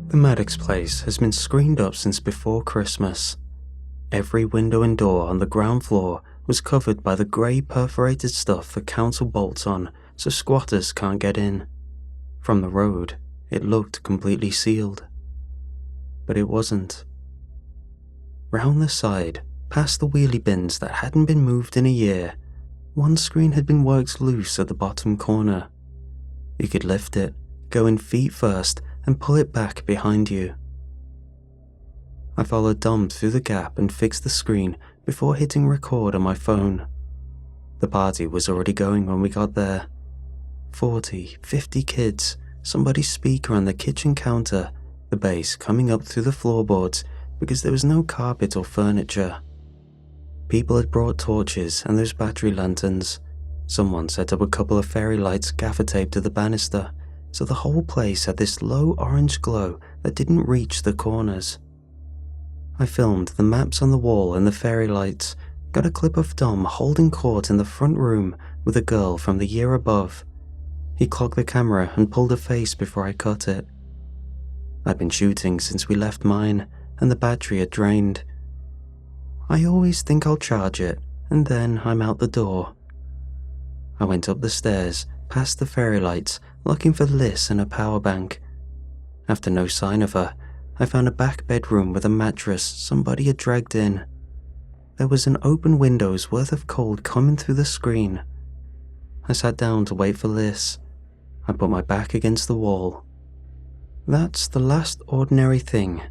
The Maddox place has been screened up since before Christmas. Every window and door on the ground floor was covered by the grey perforated stuff the council bolts on so squatters can't get in. From the road, it looked completely sealed. But it wasn't. Round the side, past the wheelie bins that hadn't been moved in a year, one screen had been worked loose at the bottom corner. You could lift it, go in feet first, and pull it back behind you. I followed Dom through the gap and fixed the screen before hitting record on my phone. The party was already going when we got there. 40, 50 kids, somebody's speaker on the kitchen counter, the bass coming up through the floorboards because there was no carpet or furniture. People had brought torches and those battery lanterns. Someone set up a couple of fairy lights gaffer taped to the banister, so the whole place had this low orange glow that didn't reach the corners. I filmed the maps on the wall and the fairy lights, got a clip of Dom holding court in the front room with a girl from the year above. He clocked the camera and pulled a face before I cut it. I'd been shooting since we left mine, and the battery had drained. I always think I'll charge it, and then I'm out the door. I went up the stairs, past the fairy lights, looking for Liz and a power bank. After no sign of her, I found a back bedroom with a mattress somebody had dragged in. There was an open window's worth of cold coming through the screen. I sat down to wait for Liz. I put my back against the wall. That's the last ordinary thing.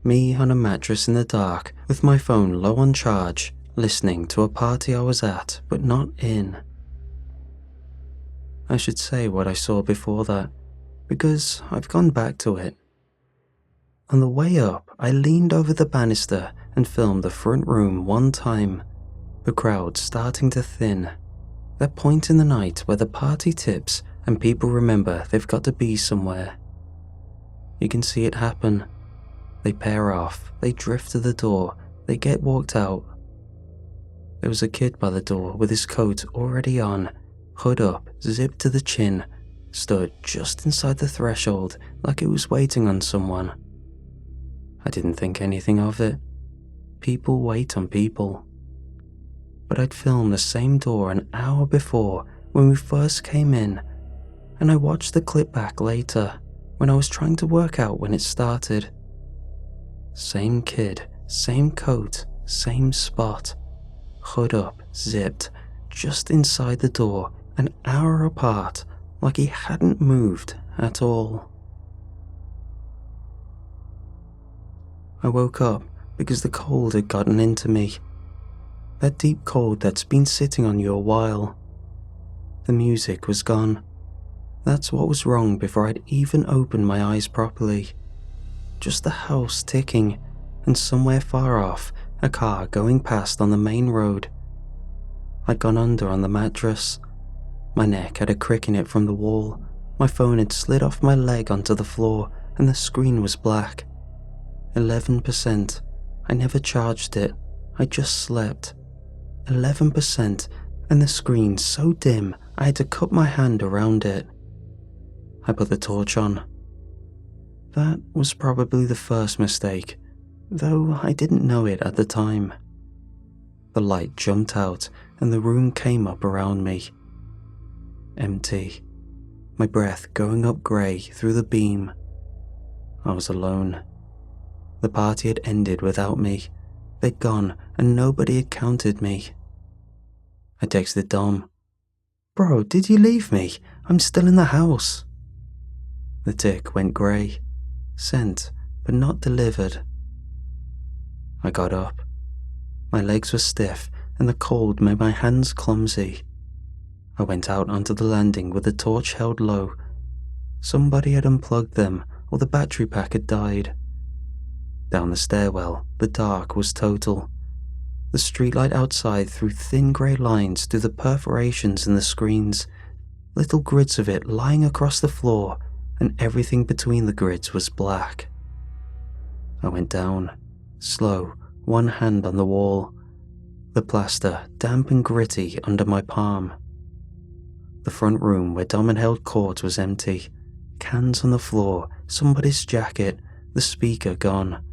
Me on a mattress in the dark, with my phone low on charge, listening to a party I was at, but not in. I should say what I saw before that, because I've gone back to it. On the way up, I leaned over the banister and filmed the front room one time, the crowd starting to thin. That point in the night where the party tips and people remember they've got to be somewhere. You can see it happen. They pair off, they drift to the door, they get walked out. There was a kid by the door with his coat already on, hood up, zipped to the chin, stood just inside the threshold like it was waiting on someone. I didn't think anything of it. People wait on people. But I'd filmed the same door an hour before when we first came in, and I watched the clip back later when I was trying to work out when it started. Same kid, same coat, same spot. Hood up, zipped, just inside the door, an hour apart, like he hadn't moved at all. I woke up because the cold had gotten into me. That deep cold that's been sitting on you a while. The music was gone. That's what was wrong before I'd even opened my eyes properly. Just the house ticking, and somewhere far off, a car going past on the main road. I'd gone under on the mattress. My neck had a crick in it from the wall. My phone had slid off my leg onto the floor, and the screen was black. 11%. I never charged it. I just slept. 11%, and the screen so dim I had to cup my hand around it. I put the torch on. That was probably the first mistake, though I didn't know it at the time. The light jumped out and the room came up around me. Empty. My breath going up grey through the beam. I was alone. The party had ended without me. They'd gone and nobody had counted me. I texted Dom. "Bro, did you leave me? I'm still in the house." The tick went grey. Sent, but not delivered. I got up. My legs were stiff and the cold made my hands clumsy. I went out onto the landing with the torch held low. Somebody had unplugged them or the battery pack had died. Down the stairwell, the dark was total. The streetlight outside threw thin grey lines through the perforations in the screens, little grids of it lying across the floor, and everything between the grids was black. I went down, slow, one hand on the wall, the plaster damp and gritty under my palm. The front room where Dom had held court was empty, cans on the floor, somebody's jacket, the speaker gone.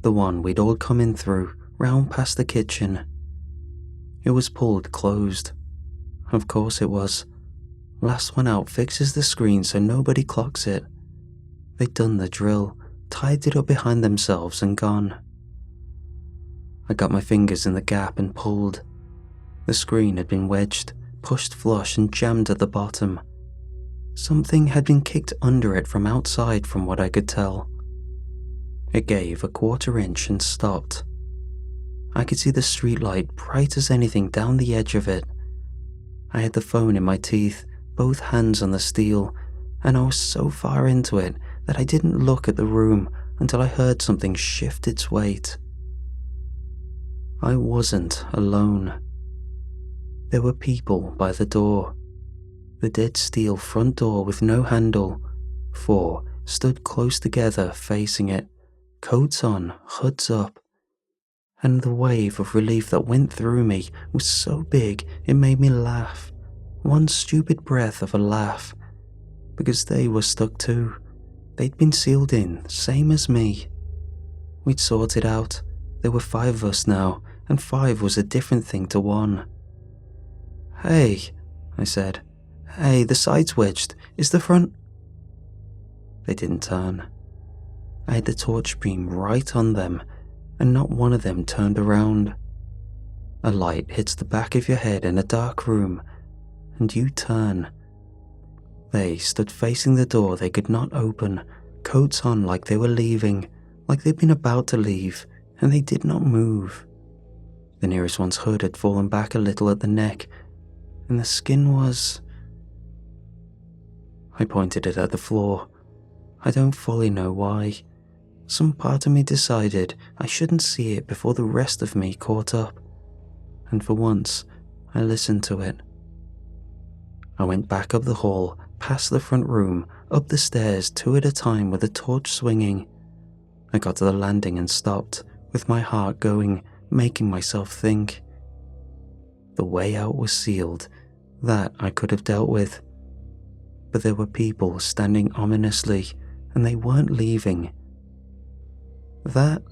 The one we'd all come in through, round past the kitchen. It was pulled closed. Of course it was. Last one out fixes the screen so nobody clocks it. They'd done the drill, tied it up behind themselves and gone. I got my fingers in the gap and pulled. The screen had been wedged, pushed flush and jammed at the bottom. Something had been kicked under it from outside from what I could tell. It gave a 1/4 inch and stopped. I could see the streetlight bright as anything down the edge of it. I had the phone in my teeth, both hands on the steel, and I was so far into it that I didn't look at the room until I heard something shift its weight. I wasn't alone. There were people by the door. The dead steel front door with no handle. 4 stood close together facing it, coats on, hoods up. And the wave of relief that went through me was so big it made me laugh. One stupid breath of a laugh. Because they were stuck too. They'd been sealed in, same as me. We'd sorted out. There were 5 of us now, and 5 was a different thing to 1. "Hey," I said. "Hey, the side's wedged. Is the front—" They didn't turn. I had the torch beam right on them, and not one of them turned around. A light hits the back of your head in a dark room, and you turn. They stood facing the door they could not open, coats on like they were leaving, like they'd been about to leave, and they did not move. The nearest one's hood had fallen back a little at the neck, and the skin was— I pointed it at the floor. I don't fully know why. Some part of me decided I shouldn't see it before the rest of me caught up, and for once, I listened to it. I went back up the hall, past the front room, up the stairs 2 at a time with the torch swinging. I got to the landing and stopped, with my heart going, making myself think. The way out was sealed. That I could have dealt with. But there were people standing ominously, and they weren't leaving. That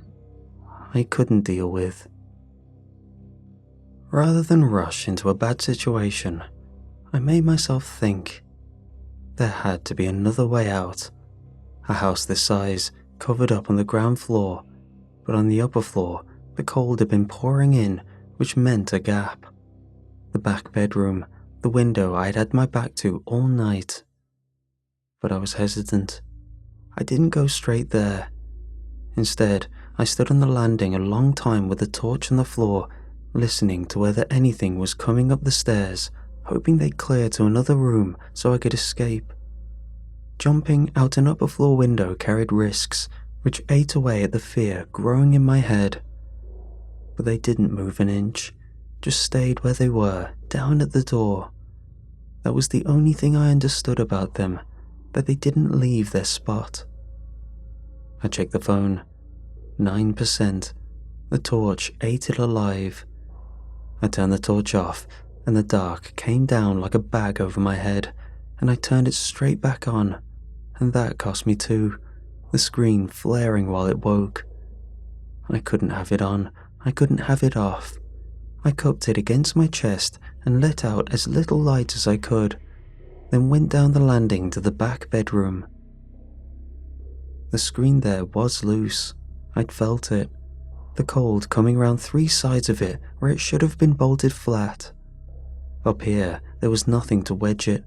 I couldn't deal with. Rather than rush into a bad situation, I made myself think. There had to be another way out. A house this size, covered up on the ground floor, but on the upper floor, the cold had been pouring in, which meant a gap. The back bedroom, the window I'd had my back to all night. But I was hesitant. I didn't go straight there. Instead, I stood on the landing a long time with the torch on the floor, listening to whether anything was coming up the stairs, hoping they'd clear to another room so I could escape. Jumping out an upper floor window carried risks, which ate away at the fear growing in my head. But they didn't move an inch, just stayed where they were, down at the door. That was the only thing I understood about them, that they didn't leave their spot. I checked the phone. 9%. The torch ate it alive. I turned the torch off, and the dark came down like a bag over my head, and I turned it straight back on, and that cost me 2, the screen flaring while it woke. I couldn't have it on. I couldn't have it off. I cupped it against my chest and let out as little light as I could, then went down the landing to the back bedroom. The screen there was loose. I'd felt it. The cold coming round 3 sides of it where it should have been bolted flat. Up here, there was nothing to wedge it.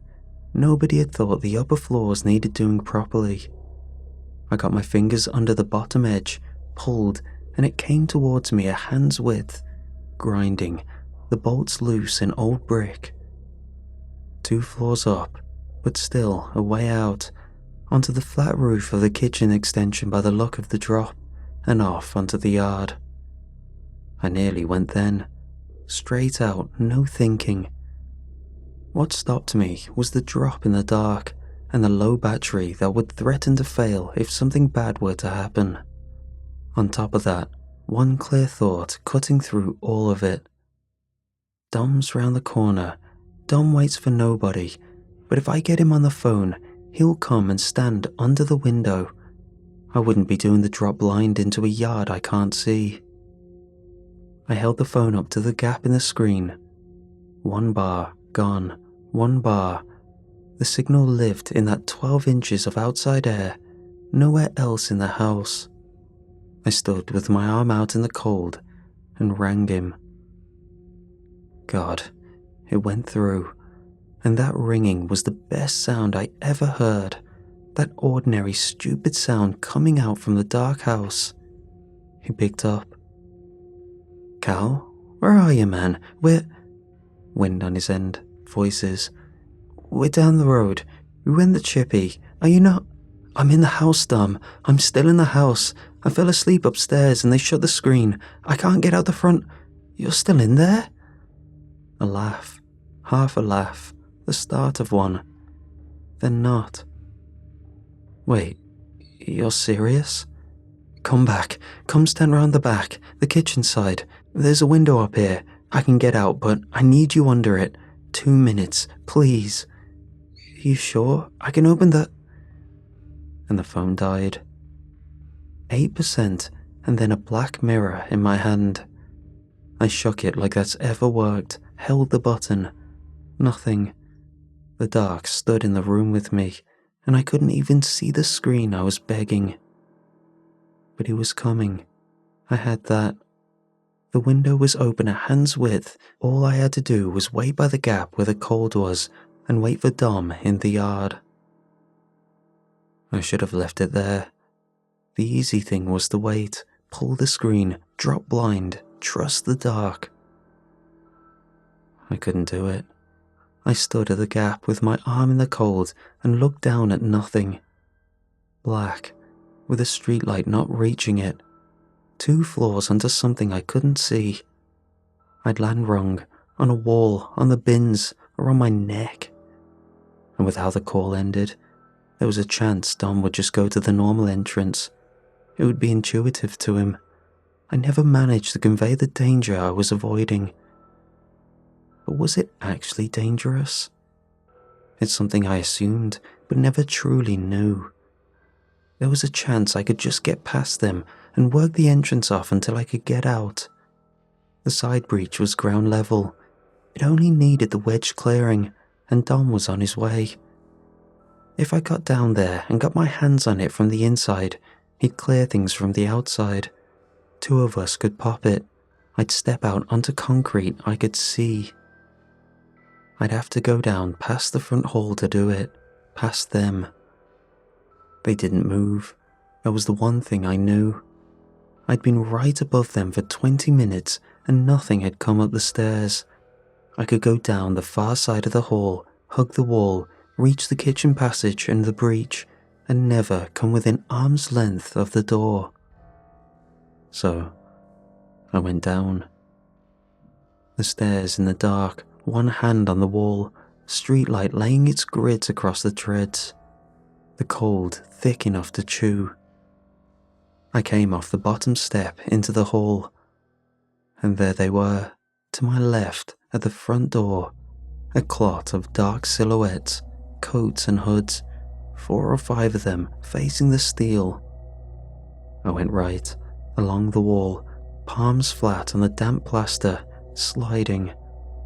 Nobody had thought the upper floors needed doing properly. I got my fingers under the bottom edge, pulled, and it came towards me a hand's width, grinding, the bolts loose in old brick. 2 floors up, but still a way out, onto the flat roof of the kitchen extension by the look of the drop, and off onto the yard. I nearly went then. Straight out, no thinking. What stopped me was the drop in the dark, and the low battery that would threaten to fail if something bad were to happen. On top of that, one clear thought cutting through all of it. Dom's round the corner. Dom waits for nobody, but if I get him on the phone, he'll come and stand under the window. I wouldn't be doing the drop blind into a yard I can't see. I held the phone up to the gap in the screen. 1 bar, gone. 1 bar. The signal lived in that 12 inches of outside air, nowhere else in the house. I stood with my arm out in the cold and rang him. God, it went through, and that ringing was the best sound I ever heard. That ordinary, stupid sound coming out from the dark house. He picked up. Cal, where are you, man? Wind on his end, voices. We're down the road. We went the chippy. Are you not? I'm in the house, Dom. I'm still in the house. I fell asleep upstairs and they shut the screen. I can't get out the front. You're still in there? A laugh. Half a laugh. The start of one. Then not. Wait, you're serious? Come back. Come stand round the back, the kitchen side. There's a window up here. I can get out, but I need you under it. 2 minutes, please. You sure? I can open the... And the phone died. 8%, and then a black mirror in my hand. I shook it like that's ever worked, held the button. Nothing. The dark stood in the room with me, and I couldn't even see the screen I was begging. But he was coming. I had that. The window was open at hand's width. All I had to do was wait by the gap where the cold was and wait for Dom in the yard. I should have left it there. The easy thing was to wait, pull the screen, drop blind, trust the dark. I couldn't do it. I stood at the gap with my arm in the cold and looked down at nothing. Black, with a streetlight not reaching it. 2 floors under something I couldn't see. I'd land wrong, on a wall, on the bins, or on my neck. And with how the call ended, there was a chance Dom would just go to the normal entrance. It would be intuitive to him. I never managed to convey the danger I was avoiding. But was it actually dangerous? It's something I assumed, but never truly knew. There was a chance I could just get past them and work the entrance off until I could get out. The side breach was ground level. It only needed the wedge clearing, and Dom was on his way. If I got down there and got my hands on it from the inside, he'd clear things from the outside. 2 of us could pop it. I'd step out onto concrete I could see. I'd have to go down past the front hall to do it, past them. They didn't move. That was the one thing I knew. I'd been right above them for 20 minutes and nothing had come up the stairs. I could go down the far side of the hall, hug the wall, reach the kitchen passage and the breach, and never come within arm's length of the door. So, I went down. The stairs in the dark, one hand on the wall, streetlight laying its grids across the treads. The cold thick enough to chew. I came off the bottom step into the hall, and there they were, to my left at the front door, a clot of dark silhouettes, coats and hoods, 4 or 5 of them facing the steel. I went right, along the wall, palms flat on the damp plaster, sliding,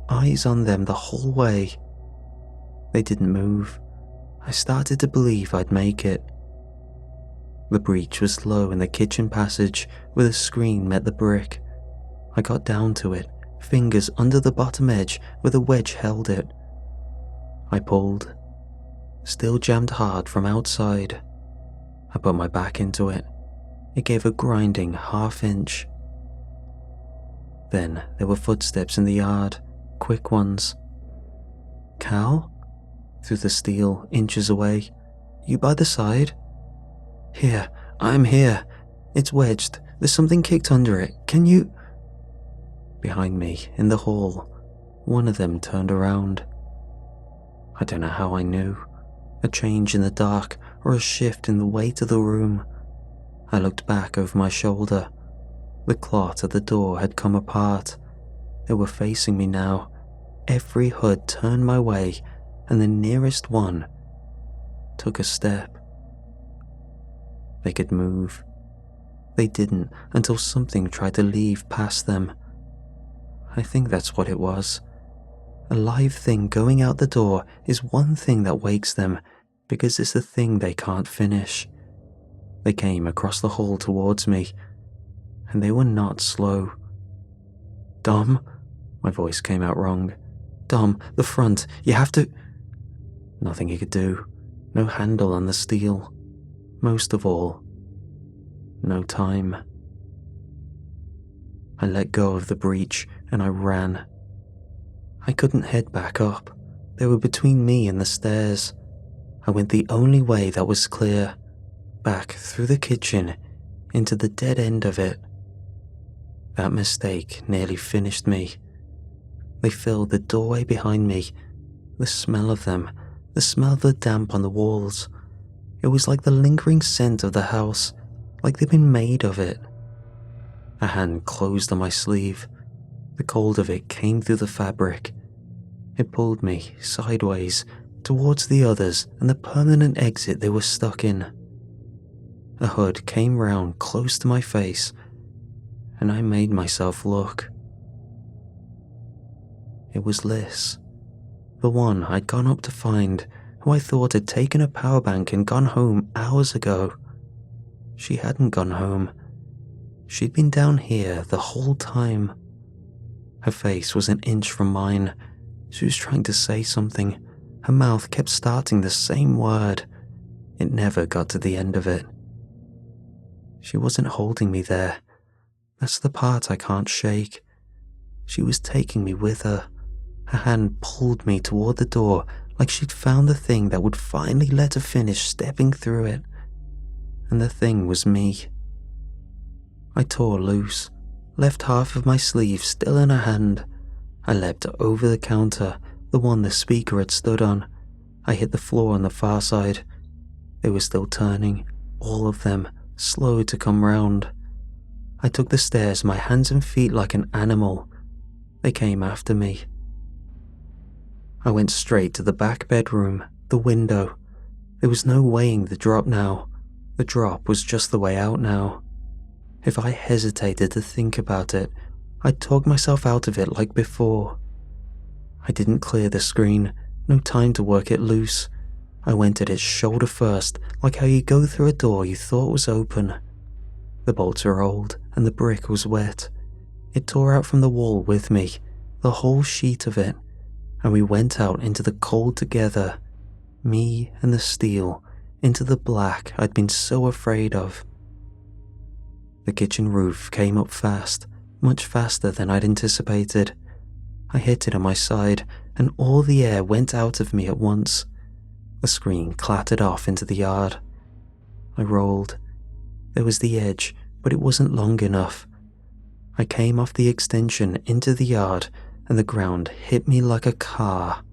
eyes on them the whole way. They didn't move. I started to believe I'd make it. The breach was low in the kitchen passage where the screen met the brick. I got down to it, fingers under the bottom edge where the wedge held it. I pulled. Still jammed hard from outside. I put my back into it. It gave a grinding half-inch. Then there were footsteps in the yard, quick ones. Cal? Through the steel, inches away. You by the side? Here, I'm here. It's wedged. There's something kicked under it. Can you... Behind me, in the hall, one of them turned around. I don't know how I knew. A change in the dark or a shift in the weight of the room. I looked back over my shoulder. The clot at the door had come apart. They were facing me now. Every hood turned my way, and the nearest one took a step. they could move. They didn't until something tried to leave past them. I think that's what it was. A live thing going out the door is one thing that wakes them because it's the thing they can't finish. They came across the hall towards me, and they were not slow. "Dom," my voice came out wrong. "Dom, the front, you have to—" Nothing he could do. No handle on the steel. Most of all, no time. I let go of the breech and I ran. I couldn't head back up. They were between me and the stairs. I went the only way that was clear, back through the kitchen into the dead end of it. That mistake nearly finished me. They filled the doorway behind me. The smell of them, the smell of the damp on the walls. It was like the lingering scent of the house, like they'd been made of it. A hand closed on my sleeve. The cold of it came through the fabric. It pulled me sideways towards the others and the permanent exit they were stuck in. A hood came round close to my face, and I made myself look. It was Liz, the one I'd gone up to find, who I thought had taken a power bank and gone home hours ago. She hadn't gone home. She'd been down here the whole time. Her face was an inch from mine. She was trying to say something. Her mouth kept starting the same word. It never got to the end of it. She wasn't holding me there. That's the part I can't shake. She was taking me with her. Her hand pulled me toward the door like she'd found the thing that would finally let her finish stepping through it. And the thing was me. I tore loose, left half of my sleeve still in her hand. I leapt over the counter, the one the speaker had stood on. I hit the floor on the far side. They were still turning, all of them, slow to come round. I took the stairs, my hands and feet like an animal. They came after me. I went straight to the back bedroom, the window. There was no weighing the drop now. The drop was just the way out now. If I hesitated to think about it, I'd talk myself out of it like before. I didn't clear the screen, no time to work it loose. I went at it shoulder first, like how you go through a door you thought was open. The bolts are old, and the brick was wet. It tore out from the wall with me, the whole sheet of it, and we went out into the cold together, me and the steel, into the black I'd been so afraid of. The kitchen roof came up fast, much faster than I'd anticipated. I hit it on my side, and all the air went out of me at once. The screen clattered off into the yard. I rolled. There was the edge, but it wasn't long enough. I came off the extension into the yard, and the ground hit me like a car.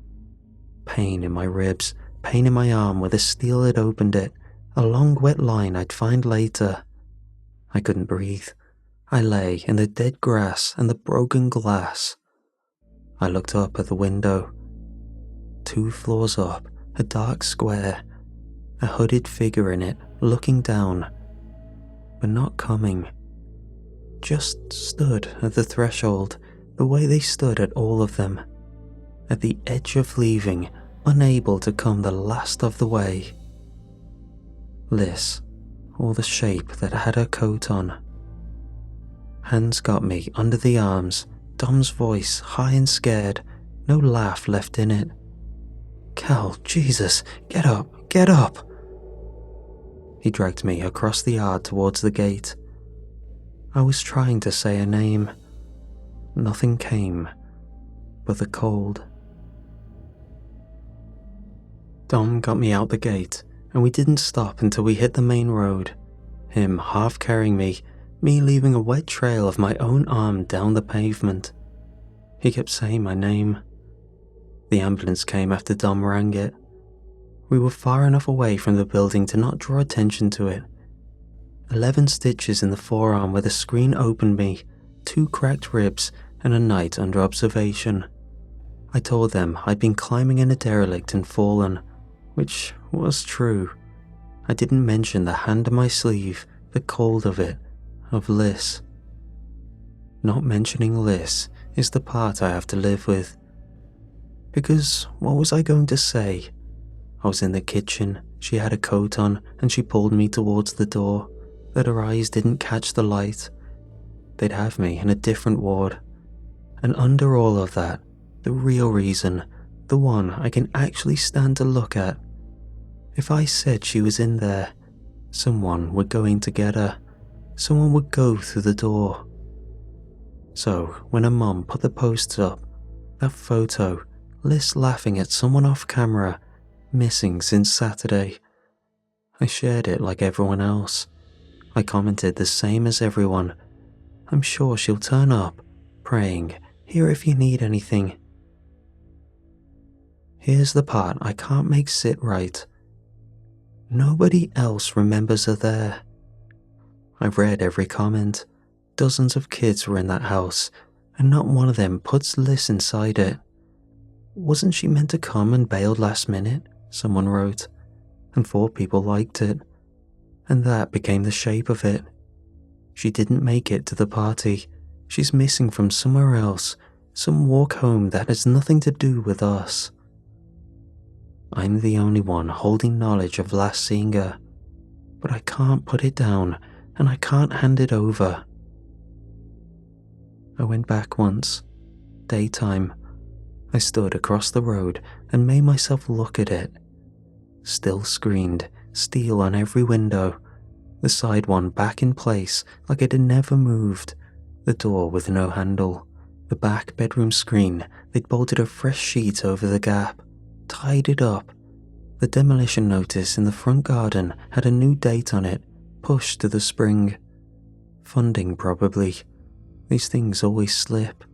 Pain in my ribs, pain in my arm where the steel had opened it, a long wet line I'd find later. I couldn't breathe. I lay in the dead grass and the broken glass. I looked up at the window. 2 floors up, a dark square, a hooded figure in it, looking down, but not coming. Just stood at the threshold, the way they stood at all of them, at the edge of leaving, unable to come the last of the way. Liz, or the shape that had her coat on. Hands got me under the arms, Dom's voice high and scared, no laugh left in it. "Cal, Jesus, get up, get up!" He dragged me across the yard towards the gate. I was trying to say a name. Nothing came but the cold. Dom got me out the gate, and we didn't stop until we hit the main road, him half carrying me, me leaving a wet trail of my own arm down the pavement. He kept saying my name. The ambulance came after Dom rang it. We were far enough away from the building to not draw attention to it. 11 stitches in the forearm where the screen opened me, 2 cracked ribs, and a night under observation. I told them I'd been climbing in a derelict and fallen, which was true. I didn't mention the hand on my sleeve, the cold of it, of Liz. Not mentioning Liz is the part I have to live with. Because what was I going to say? I was in the kitchen, she had a coat on, and she pulled me towards the door, that her eyes didn't catch the light. They'd have me in a different ward. And under all of that, the real reason, the one I can actually stand to look at. If I said she was in there, someone were going to get her. Someone would go through the door. So when her mum put the posts up, that photo, Liz laughing at someone off camera, missing since Saturday, I shared it like everyone else. I commented the same as everyone. I'm sure she'll turn up, praying, here if you need anything. Here's the part I can't make sit right. Nobody else remembers her there. I've read every comment. Dozens of kids were in that house, and not one of them puts Liz inside it. Wasn't she meant to come and bailed last minute? Someone wrote, and 4 people liked it. And that became the shape of it. She didn't make it to the party. She's missing from somewhere else, some walk home that has nothing to do with us. I'm the only one holding knowledge of last seeing her, but I can't put it down and I can't hand it over. I went back once, daytime. I stood across the road and made myself look at it. Still screened, steel on every window, the side one back in place like it had never moved, the door with no handle, the back bedroom screen, they'd bolted a fresh sheet over the gap, tied it up. The demolition notice in the front garden had a new date on it, pushed to the spring. Funding probably. These things always slip.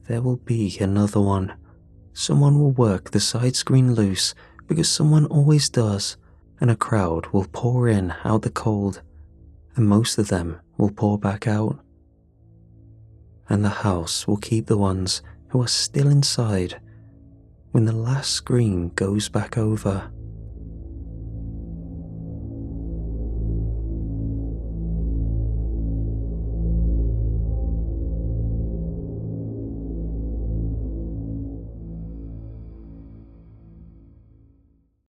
There will be another one. Someone will work the side screen loose because someone always does, and a crowd will pour in out the cold, and most of them will pour back out. And the house will keep the ones who are still inside when the last screen goes back over.